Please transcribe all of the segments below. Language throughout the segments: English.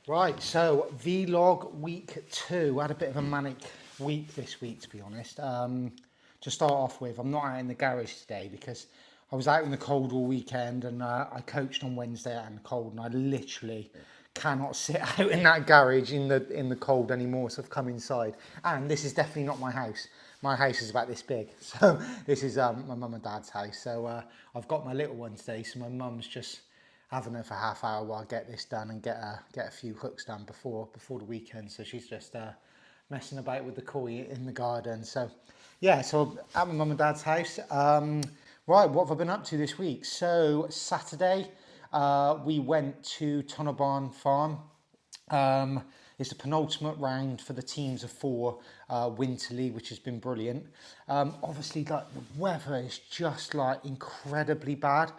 Right, so vlog week 2. I had a bit of a manic week this week, to be honest. To start off with, I'm not out in the garage today because I was out in the cold all weekend, and I coached on Wednesday out in the cold, and I literally cannot sit out in that garage in the cold anymore. So I've come inside, and this is definitely not my house. My house is about this big, so this is my mum and dad's house. So I've got my little one today, so my mum's just having her for half hour while I get this done and get a few hooks done before the weekend. So she's just messing about with the koi in the garden. So yeah, so at my mum and dad's house. Right, what have I been up to this week? So Saturday, we went to Tunnelbarn Farm. Um, it's the penultimate round for the teams of 4 Winterly, which has been brilliant. Obviously, like the weather is just like incredibly bad.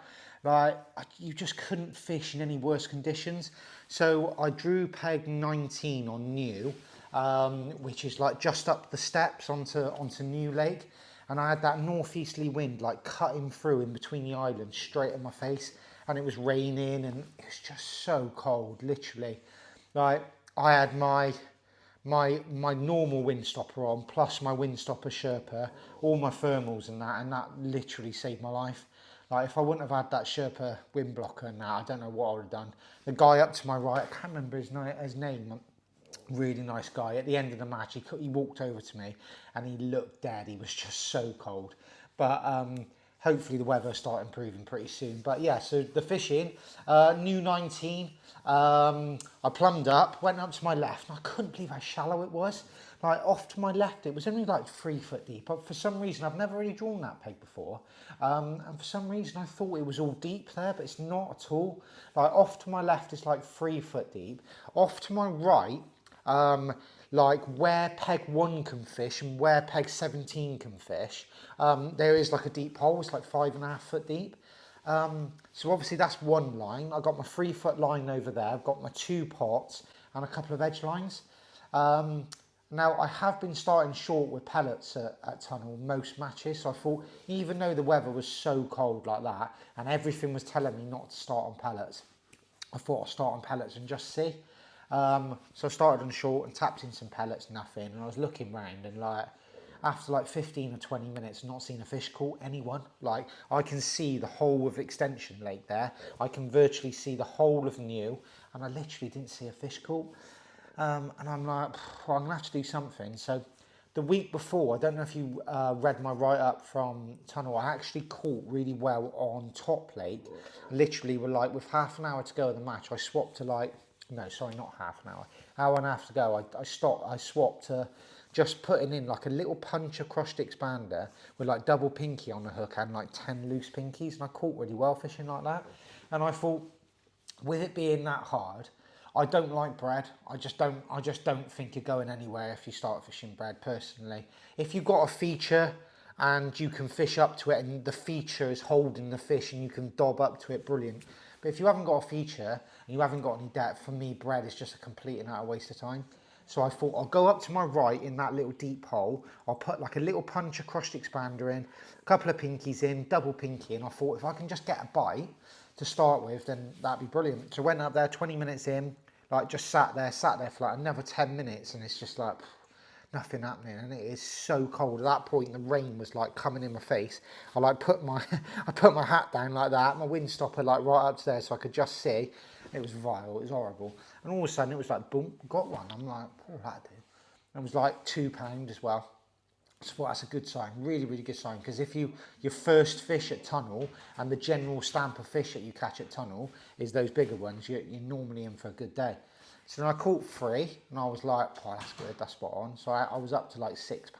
Like you just couldn't fish in any worse conditions. So I drew peg 19 on New, which is like just up the steps onto New Lake, and I had that northeasterly wind like cutting through in between the islands straight in my face, and it was raining and it was just so cold, literally. Like I had my normal windstopper on, plus my windstopper Sherpa, all my thermals and that literally saved my life. Like if I wouldn't have had that Sherpa wind blocker and that, I don't know what I would have done. The guy up to my right, I can't remember his name. Really nice guy. At the end of the match, he walked over to me and he looked dead. He was just so cold. But hopefully the weather will start improving pretty soon. But yeah, so the fishing, new 19. I plumbed up, went up to my left, and I couldn't believe how shallow it was. Like off to my left, it was only like 3 foot deep. But for some reason, I've never really drawn that peg before. And for some reason, I thought it was all deep there, but it's not at all. Like off to my left is like 3 foot deep. Off to my right, like where peg 1 can fish and where peg 17 can fish, there is like a deep hole. It's like 5.5 foot deep. So obviously that's one line. I've got my 3 foot line over there. I've got my 2 pots and a couple of edge lines. Now I have been starting short with pellets at Tunnel most matches. So I thought, even though the weather was so cold like that and everything was telling me not to start on pellets, I thought I'll start on pellets and just see. So I started on short and tapped in some pellets, nothing. And I was looking round and like, after like 15 or 20 minutes, not seeing a fish caught anyone. Like I can see the whole of Extension Lake there. I can virtually see the whole of New, and I literally didn't see a fish caught. And I'm like, well, I'm gonna have to do something. So the week before, I don't know if you read my write-up from Tunnel, I actually caught really well on Top Lake. Literally, with half an hour to go of the match, I swapped to like, no, sorry, not half an hour and a half to go. I swapped to just putting in like a little puncher crushed expander with like double pinky on the hook and like 10 loose pinkies, and I caught really well fishing like that. And I thought, with it being that hard, I don't like bread. I just don't think you're going anywhere if you start fishing bread, personally. If you've got a feature and you can fish up to it and the feature is holding the fish and you can dob up to it, brilliant. But if you haven't got a feature and you haven't got any depth, for me bread is just a complete and utter waste of time. So I thought I'll go up to my right in that little deep hole. I'll put like a little puncher crushed expander in, a couple of pinkies in, double pinky, and I thought if I can just get a bite to start with, then that'd be brilliant. So I went up there 20 minutes in, like just sat there for like another 10 minutes, and it's just like nothing happening, and it is so cold. At that point the rain was like coming in my face. I like put my I put my hat down like that, my windstopper like right up to there so I could just see. It was vile, it was horrible. And all of a sudden it was like boom, got one. I'm like, what did that do? It was like £2 as well. So I thought that's a good sign, really, really good sign. Because if your first fish at Tunnel and the general stamp of fish that you catch at Tunnel is those bigger ones, you're normally in for a good day. So then I caught 3 and I was like, oh, that's good, that's spot on. So I was up to like £6.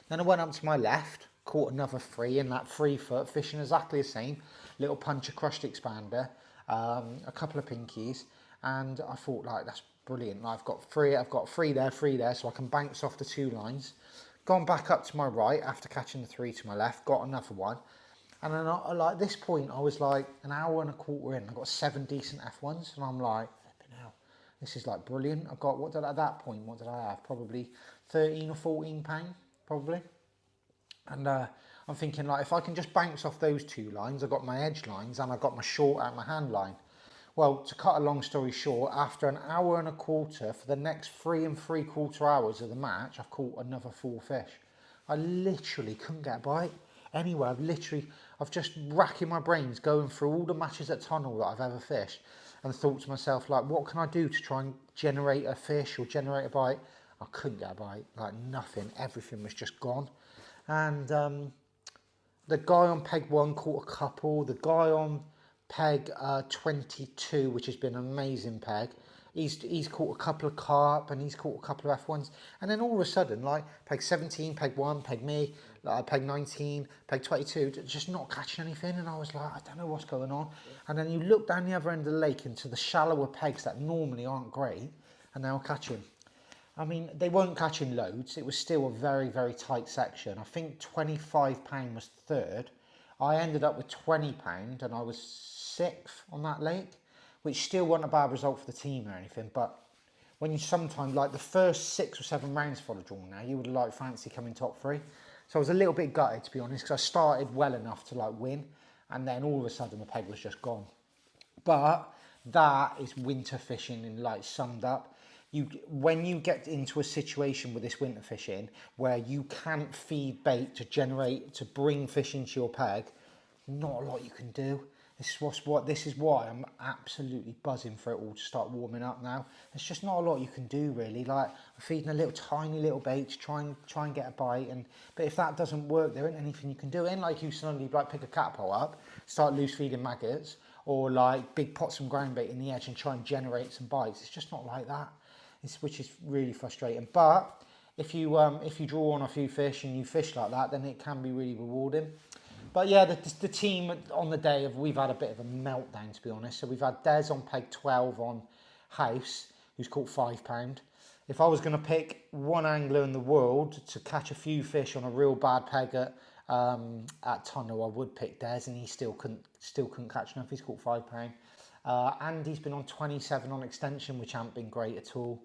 Then I went up to my left, caught another 3 in that 3 foot, fishing exactly the same, little puncher crushed expander, a couple of pinkies, and I thought like that's brilliant. I've got 3 there, 3 there, so I can bounce off the 2 lines. Gone back up to my right after catching the 3 to my left, got another one. And then like this point, I was like an hour and a quarter in. I got 7 decent F1s, and I'm like, flipping hell, this is like brilliant. I've got at that point, what did I have? Probably 13 or 14 pound, probably. And I'm thinking like if I can just bounce off those 2 lines, I've got my edge lines and I've got my short out my hand line. Well, to cut a long story short, after an hour and a quarter, for the next 3 3/4 hours of the match, I've caught another 4 fish. I literally couldn't get a bite anywhere. I've just racking my brains going through all the matches at Tunnel that I've ever fished and thought to myself, like, what can I do to try and generate a fish or generate a bite? I couldn't get a bite, like nothing. Everything was just gone. And the guy on peg 1 caught a couple. The guy on peg 22, which has been an amazing peg, he's caught a couple of carp and he's caught a couple of F1s. And then all of a sudden, like peg 17, peg 1, peg me, peg 19, peg 22, just not catching anything. And I was like, I don't know what's going on. And then you look down the other end of the lake into the shallower pegs that normally aren't great, and they're catching. I mean, they weren't catching loads. It was still a very, very tight section. I think £25 was third. I ended up with £20 and I was sixth on that lake, which still wasn't a bad result for the team or anything. But when you sometimes, like the first 6 or 7 rounds for the draw now, you would have like fancy coming top 3. So I was a little bit gutted, to be honest, because I started well enough to like win. And then all of a sudden the peg was just gone. But that is winter fishing in like summed up. When you get into a situation with this winter fishing where you can't feed bait to bring fish into your peg, not a lot you can do. This is why I'm absolutely buzzing for it all to start warming up now. There's just not a lot you can do really. Like I'm feeding a little tiny little bait to try and get a bite, but if that doesn't work, there ain't anything you can do. It ain't like you suddenly like pick a catapult up, start loose feeding maggots, or like big pot some ground bait in the edge and try and generate some bites. It's just not like that. Which is really frustrating. But if you draw on a few fish and you fish like that, then it can be really rewarding. But yeah, the team on the day, we've had a bit of a meltdown, to be honest. So we've had Des on peg 12 on House, who's caught £5. If I was going to pick one angler in the world to catch a few fish on a real bad peg at Tunnel, I would pick Des, and he still couldn't catch enough. He's caught £5. Andy's been on 27 on extension, which hasn't been great at all.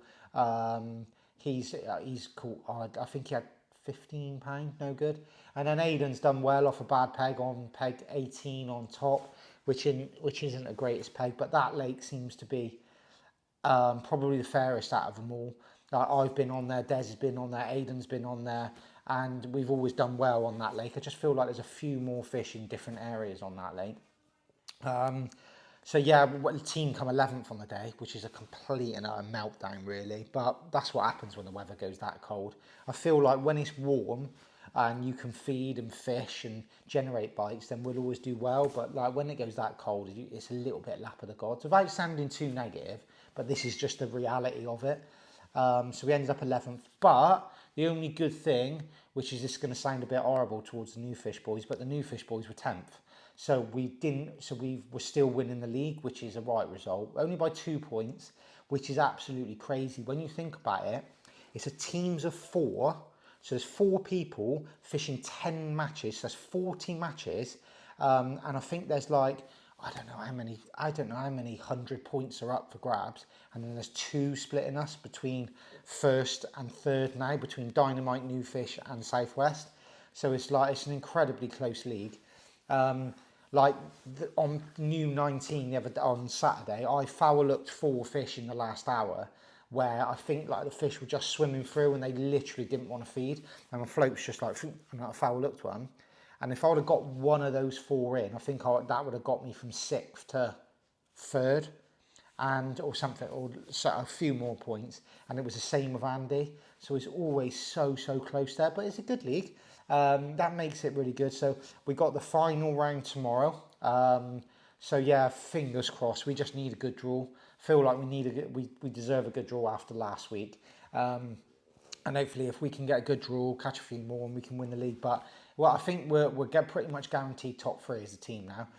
He's caught, I think he had £15, no good. And then Aiden's done well off a bad peg on peg 18 on top, which isn't the greatest peg, but that lake seems to be probably the fairest out of them all. I've been on there, Des has been on there, Aiden's been on there, and we've always done well on that lake. I just feel like there's a few more fish in different areas on that lake. So yeah, the team come 11th on the day, which is a complete and utter meltdown really, but that's what happens when the weather goes that cold. I feel like when it's warm and you can feed and fish and generate bites, then we'll always do well, but like when it goes that cold, it's a little bit lap of the gods, without sounding too negative, but this is just the reality of it. So we ended up 11th, but the only good thing, which is just going to sound a bit horrible towards the New Fish boys, but the New Fish boys were 10th. So we were still winning the league, which is a right result, only by 2 points, which is absolutely crazy. When you think about it, it's a teams of 4. So there's 4 people fishing 10 matches. So that's 40 matches. And I think there's like, I don't know how many 100 points are up for grabs. And then there's 2 splitting us between first and third now, between Dynamite, New Fish and Southwest. So it's an incredibly close league. On New 19 on Saturday, I foul looked 4 fish in the last hour, where I think like the fish were just swimming through and they literally didn't want to feed, and my float's just like, and I foul looked one, and if I would have got one of those 4 in, I think that would have got me from 6th to 3rd, or something, or a few more points, and it was the same with Andy. So it's always so close there, but it's a good league. That makes it really good. So we got the final round tomorrow. So yeah, fingers crossed. We just need a good draw. Feel like we deserve a good draw after last week. And hopefully, if we can get a good draw, catch a few more, and we can win the league. But I think we're pretty much guaranteed top 3 as a team now.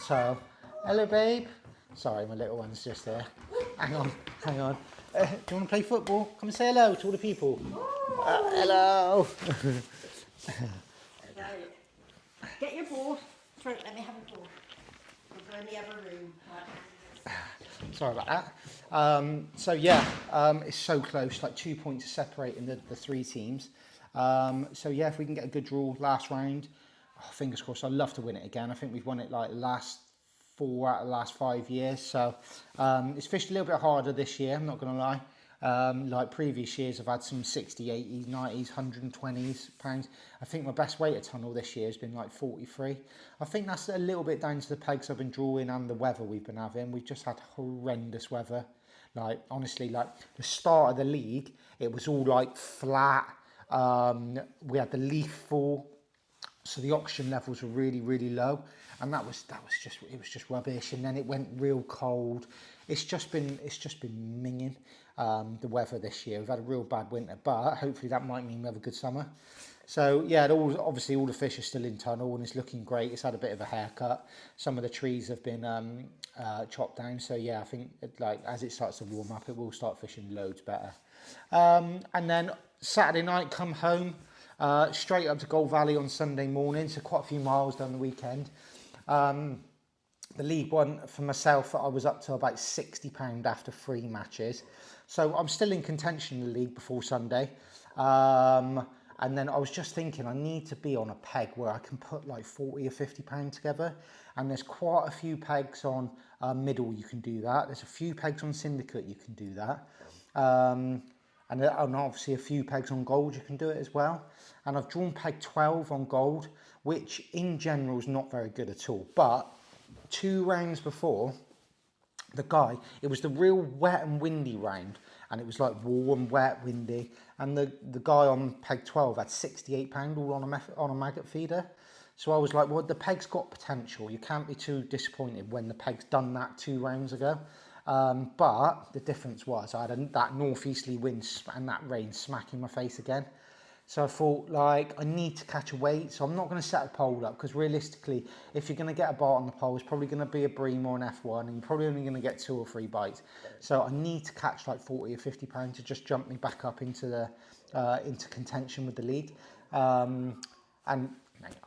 So hello, babe. Sorry, my little one's just there. Hang on. Do you want to play football? Come and say hello to all the people. Hello. Get your ball. Let me have a ball. We'll go in the other room. Sorry about that. So yeah, it's so close, like 2 points are separating the 3 teams. So yeah, if we can get a good draw last round, fingers crossed. I'd love to win it again. I think we've won it like last 4 out of the last 5 years. So it's fished a little bit harder this year, I'm not going to lie. Like previous years, I've had some 60, 80s, 90s, 120s pounds. I think my best weighted tunnel this year has been like 43. I think that's a little bit down to the pegs I've been drawing and the weather we've been having. We've just had horrendous weather. Like honestly, like the start of the league, it was all like flat. We had the leaf fall, so the oxygen levels were really, really low, and that was just rubbish. And then it went real cold. It's just been minging the weather this year. We've had a real bad winter, but hopefully that might mean we have a good summer. So yeah, obviously all the fish are still in tunnel and it's looking great. It's had a bit of a haircut. Some of the trees have been chopped down. So yeah, I think like as it starts to warm up, it will start fishing loads better. And then Saturday night, come home, straight up to Gold Valley on Sunday morning. So quite a few miles down the weekend. The League One for myself, I was up to about £60 after 3 matches. So I'm still in contention in the league before Sunday. And then I was just thinking I need to be on a peg where I can put like 40 or 50 pound together. And there's quite a few pegs on middle you can do that. There's a few pegs on syndicate you can do that. And obviously a few pegs on gold you can do it as well. And I've drawn peg 12 on gold, which in general is not very good at all. But 2 rounds before, the guy, it was the real wet and windy round, and it was like warm, wet, windy, and the guy on peg 12 had £68 all on a maggot feeder. So I was like, well, the peg's got potential. You can't be too disappointed when the peg's done that 2 rounds ago. But the difference was I had that northeasterly wind and that rain smacking my face again. So I thought, like, I need to catch a weight, so I'm not going to set a pole up, because realistically, if you're going to get a bite on the pole, it's probably going to be a bream or an F1, and you're probably only going to get 2 or 3 bites. So I need to catch like 40 or 50 pounds to just jump me back up into contention with the league. And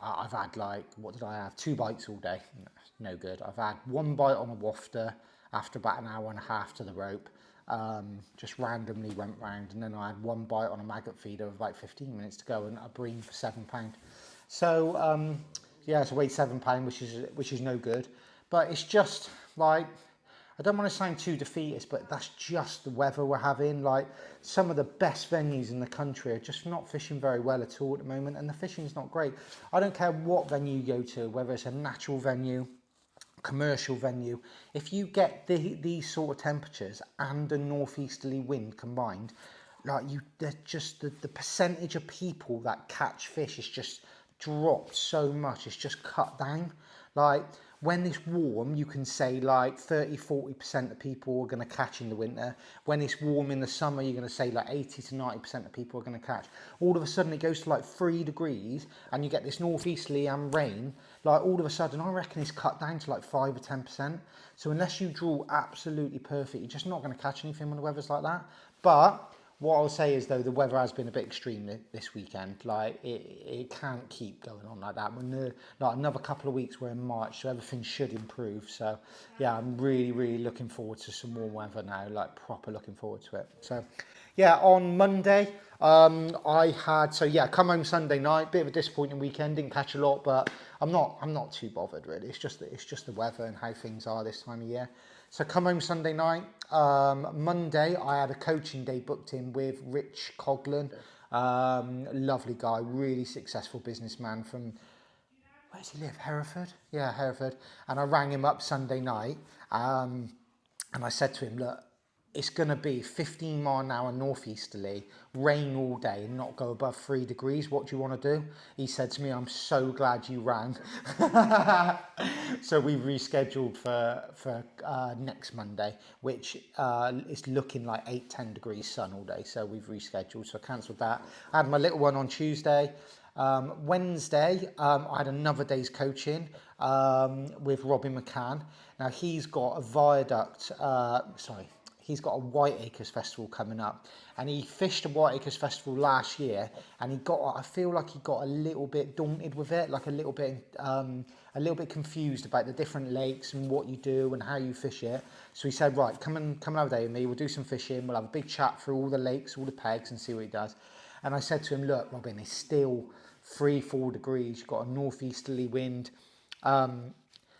I've had like, what did I have? 2 bites all day. No good. I've had 1 bite on a wafter after about an hour and a half to the rope. Just randomly went round, and then I had 1 bite on a maggot feeder with about 15 minutes to go, and a bream for £7. So yeah, so weighed £7, which is no good. But it's just like, I don't want to sound too defeatist, but that's just the weather we're having. Like, some of the best venues in the country are just not fishing very well at all at the moment, and the fishing's not great. I don't care what venue you go to, whether it's a natural venue, commercial venue, if you get these sort of temperatures and a northeasterly wind combined, like the percentage of people that catch fish is just dropped so much. It's just cut down. Like, when it's warm, you can say like 30-40% of people are going to catch in the winter. When it's warm in the summer, you're going to say like 80 to 90% of people are going to catch. All of a sudden it goes to like 3 degrees and you get this northeasterly and rain. Like, all of a sudden, I reckon it's cut down to like 5 or 10%. So unless you draw absolutely perfect, you're just not going to catch anything when the weather's like that. But what I'll say is, though, the weather has been a bit extreme this weekend. Like, it can't keep going on like that. Like, another couple of weeks, we're in March, so everything should improve. So yeah, I'm really, really looking forward to some warm weather now. Like, proper looking forward to it. So yeah, on Monday, come home Sunday night. Bit of a disappointing weekend. Didn't catch a lot, but I'm not too bothered really. It's just the weather and how things are this time of year. So come home Sunday night. Monday, I had a coaching day booked in with Rich Coughlin. Lovely guy, really successful businessman from, where does he live? Hereford? Yeah, Hereford. And I rang him up Sunday night, and I said to him, look, it's going to be 15 mile an hour northeasterly, rain all day, and not go above 3 degrees. What do you want to do? He said to me, I'm so glad you rang. So we've rescheduled for next Monday, which is looking like 8-10 degrees sun all day. So we've rescheduled, so I cancelled that. I had my little one on Tuesday. Wednesday, I had another day's coaching with Robin McCann. Now, he's got a he's got a Whiteacres Festival coming up, and he fished a Whiteacres Festival last year, and I feel like he got a little bit daunted with it, like a little bit confused about the different lakes and what you do and how you fish it. So he said, right, come and have a day with me, we'll do some fishing, we'll have a big chat through all the lakes, all the pegs, and see what he does. And I said to him, look, Robin, it's still 3-4 degrees, you've got a northeasterly wind.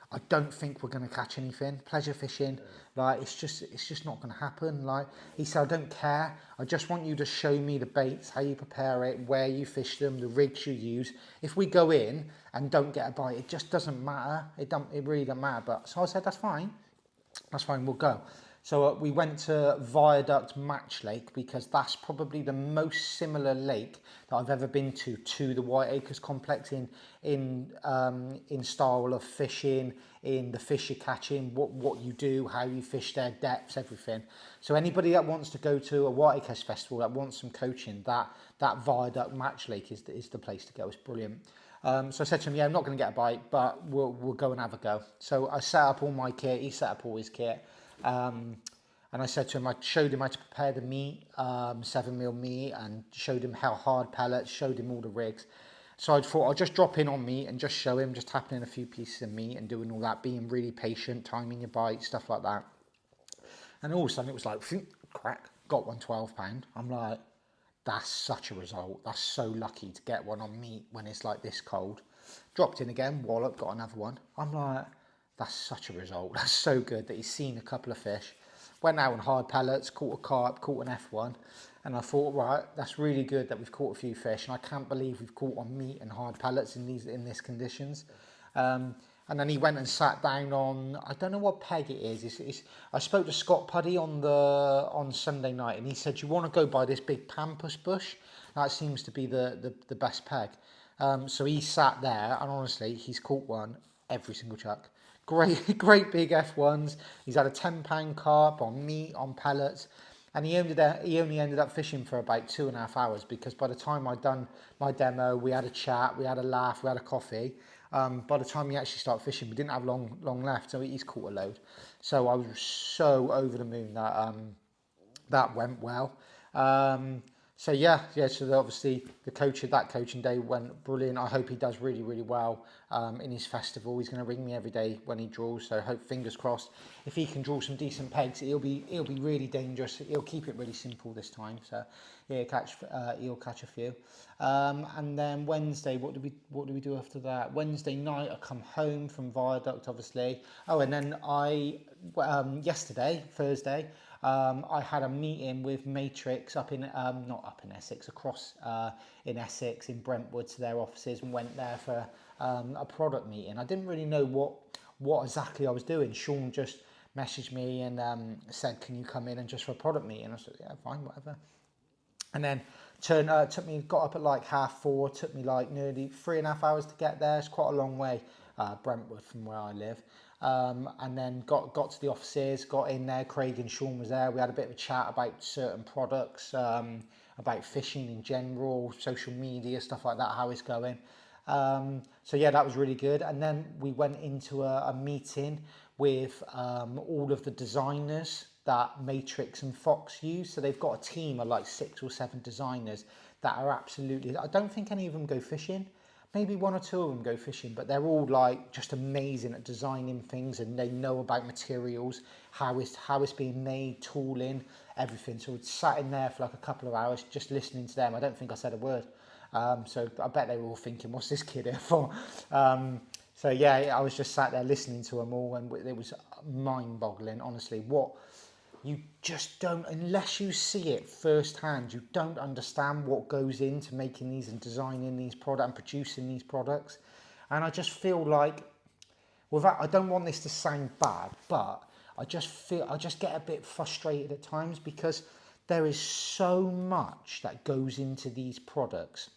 I don't think we're going to catch anything. Pleasure fishing, like it's just not going to happen. Like he said, I don't care. I just want you to show me the baits, how you prepare it, where you fish them, the rigs you use. If we go in and don't get a bite, it just doesn't matter. It really doesn't matter. But so I said, that's fine. That's fine, we'll go. So we went to Viaduct Match Lake because that's probably the most similar lake that I've ever been to the Whiteacres complex in style of fishing, in the fish you're catching, what you do, how you fish there, depths, everything. So anybody that wants to go to a Whiteacres festival, that wants some coaching, that Viaduct Match Lake is the place to go. It's brilliant. So I said to him, yeah, I'm not going to get a bite, but we'll go and have a go. So I set up all my kit, he set up all his kit. And I said to him, I showed him how to prepare the meat, 7mm meat, and showed him how hard pellets, showed him all the rigs. So I thought I'll just drop in on meat and just show him, just tapping in a few pieces of meat and doing all that, being really patient, timing your bite, stuff like that. And all of a sudden it was like, crack, got one £12. I'm like, that's such a result. That's so lucky to get one on meat when it's like this cold. Dropped in again, wallop, got another one. I'm like, that's such a result. That's so good that he's seen a couple of fish. Went out on hard pellets, caught a carp, caught an F1. And I thought, right, that's really good that we've caught a few fish. And I can't believe we've caught on meat and hard pellets in these conditions. And then he went and sat down on, I don't know what peg it is. I spoke to Scott Puddy on Sunday night, and he said, you want to go by this big pampas bush? That seems to be the best peg. So he sat there, and honestly, he's caught one every single chuck. Great big F1s. He's had a £10 carp on meat, on pellets. And he only ended up fishing for about 2.5 hours, because by the time I'd done my demo, we had a chat, we had a laugh, we had a coffee. By the time he actually started fishing, we didn't have long left, so he's caught a load. So I was so over the moon that that went well. So so obviously the coaching day went brilliant. I hope he does really, really well in his festival. He's going to ring me every day when he draws, so fingers crossed. If he can draw some decent pegs, he'll be really dangerous. He'll keep it really simple this time, so he'll catch a few. And then Wednesday, what do we do after that? Wednesday night, I come home from Viaduct, obviously. Oh, and then yesterday, Thursday, I had a meeting with Matrix not up in Essex, across in Essex, in Brentwood, to their offices, and went there for a product meeting. I didn't really know what exactly I was doing. Sean just messaged me and said, can you come in and just for a product meeting? I said, yeah, fine, whatever. And then got up at like 4:30, took me like nearly 3.5 hours to get there. It's quite a long way, Brentwood, from where I live. And then got to the offices, got in there. Craig and Sean was there. We had a bit of a chat about certain products, about fishing in general, social media, stuff like that, how it's going. So yeah, that was really good. And then we went into a meeting with all of the designers that Matrix and Fox use. So they've got a team of like 6 or 7 designers that are absolutely, I don't think any of them go fishing. Maybe 1 or 2 of them go fishing, but they're all like just amazing at designing things, and they know about materials, how it's being made, tooling, everything. So we sat in there for like a couple of hours just listening to them. I don't think I said a word. So I bet they were all thinking, what's this kid here for? So yeah, I was just sat there listening to them all, and it was mind-boggling, honestly. What you just don't, unless you see it firsthand, you don't understand what goes into making these and designing these products and producing these products. And I just feel like, I don't want this to sound bad, but I just get a bit frustrated at times, because there is so much that goes into these products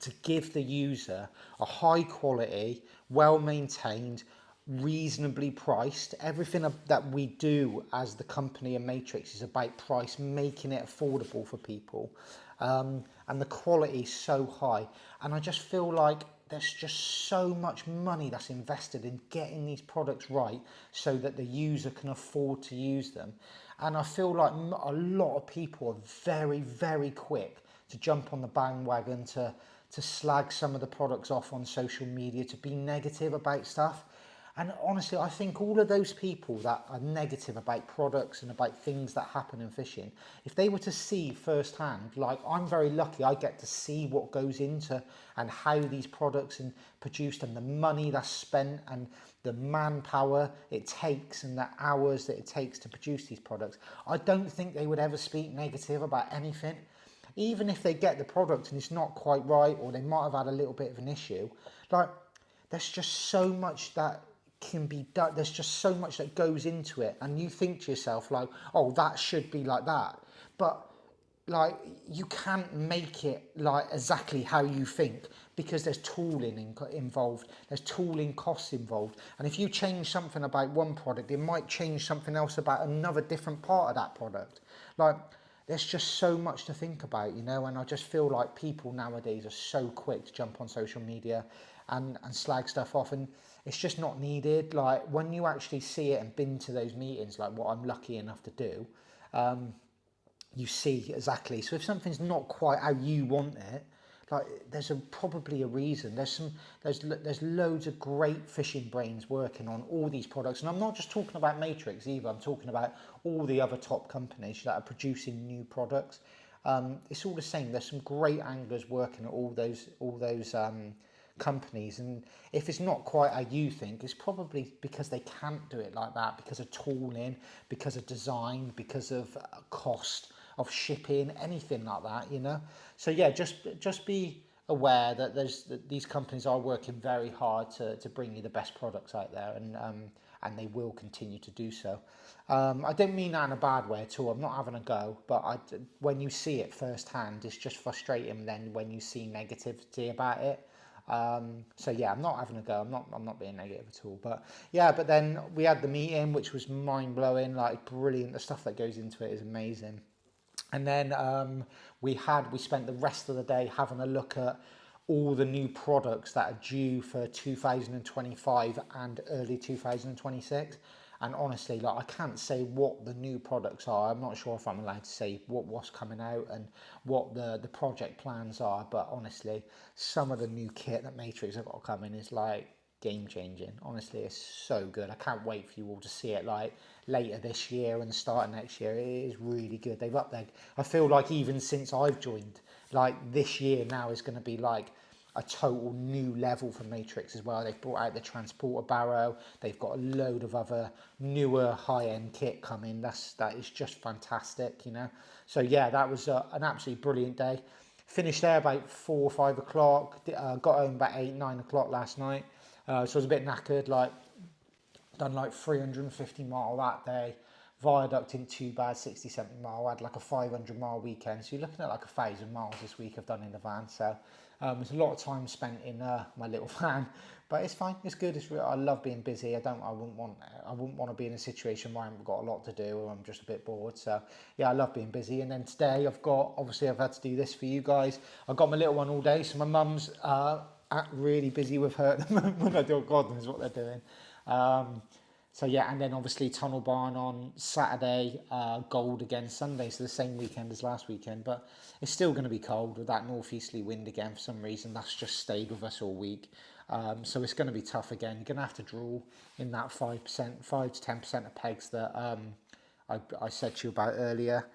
to give the user a high quality, well maintained, reasonably priced. Everything that we do as the company and Matrix is about price, making it affordable for people, and the quality is so high. And I just feel like there's just so much money that's invested in getting these products right so that the user can afford to use them. And I feel like a lot of people are very, very quick to jump on the bandwagon, to slag some of the products off on social media, to be negative about stuff. And honestly, I think all of those people that are negative about products and about things that happen in fishing, if they were to see firsthand, like I'm very lucky, I get to see what goes into and how these products are produced and the money that's spent and the manpower it takes and the hours that it takes to produce these products. I don't think they would ever speak negative about anything. Even if they get the product and it's not quite right, or they might have had a little bit of an issue, like there's just so much that can be done. There's just so much that goes into it, and you think to yourself like, oh, that should be like that, but like you can't make it like exactly how you think, because there's tooling involved, there's tooling costs involved, and if you change something about one product, it might change something else about another different part of that product. Like there's just so much to think about, you know, and I just feel like people nowadays are so quick to jump on social media and slag stuff off, and it's just not needed. Like when you actually see it and been to those meetings, like what I'm lucky enough to do, you see exactly. So if something's not quite how you want it, like there's probably a reason. There's loads of great fishing brains working on all these products, and I'm not just talking about Matrix either. I'm talking about all the other top companies that are producing new products. It's all the same. There's some great anglers working at all those companies, and if it's not quite how you think, it's probably because they can't do it like that, because of tooling, because of design, because of cost of shipping, anything like that, you know. So yeah, just be aware that these companies are working very hard to bring you the best products out there, and they will continue to do so. I don't mean that in a bad way at all. I'm not having a go, but when you see it firsthand, it's just frustrating then when you see negativity about it. So yeah, I'm not having a go. I'm not being negative at all. But yeah, but then we had the meeting, which was mind blowing, like brilliant. The stuff that goes into it is amazing. And then we spent the rest of the day having a look at all the new products that are due for 2025 and early 2026. And honestly, like I can't say what the new products are. I'm not sure if I'm allowed to say what's coming out and what the project plans are. But honestly, some of the new kit that Matrix have got coming is like game changing. Honestly, it's so good. I can't wait for you all to see it like later this year and the start of next year. It is really good. They've upped their, I feel like even since I've joined, like this year now is going to be like a total new level for Matrix as well. They've brought out the transporter barrow. They've got a load of other newer high-end kit coming. That is just fantastic, you know. So yeah, that was an absolutely brilliant day. Finished there about 4 or 5 o'clock. Got home about 8, 9 o'clock last night. So I was a bit knackered. Like done like 350 mile that day. Viaduct in too bad, 60, 70 mile. I had like a 500 mile weekend. So you're looking at like 1,000 miles this week I've done in the van. So there's a lot of time spent in my little van, but it's fine. It's good. I love being busy. I wouldn't want to be in a situation where I haven't got a lot to do or I'm just a bit bored. So yeah, I love being busy. And then today I've had to do this for you guys. I've got my little one all day. So my mum's really busy with her at the moment. I do, God knows what they're doing. So yeah, and then obviously Tunnel Barn on Saturday, Gold again Sunday, so the same weekend as last weekend, but it's still going to be cold with that northeasterly wind again for some reason. That's just stayed with us all week. So it's going to be tough again. You're going to have to draw in that 5%, 5 to 10% of pegs that I said to you about earlier.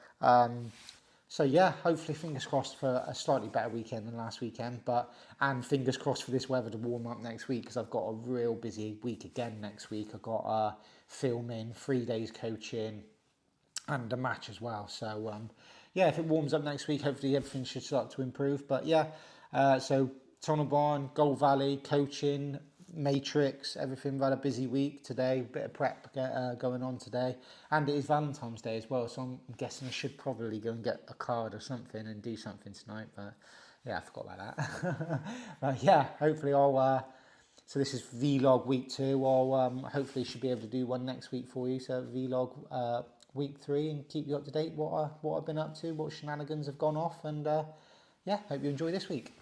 So yeah, hopefully fingers crossed for a slightly better weekend than last weekend, and fingers crossed for this weather to warm up next week, because I've got a real busy week again next week. I've got filming, 3 days coaching, and a match as well. So yeah, if it warms up next week, hopefully everything should start to improve. But yeah, so Tunnel Barn, Gold Valley, coaching, Matrix, everything. We've had a busy week today, a bit of prep going on today, and it is Valentine's Day as well, so I'm guessing I should probably go and get a card or something and do something tonight, but yeah, I forgot about that. But yeah, hopefully so this is vlog week 2, I'll hopefully should be able to do one next week for you, so vlog week 3, and keep you up to date what I've been up to, what shenanigans have gone off, and yeah, hope you enjoy this week.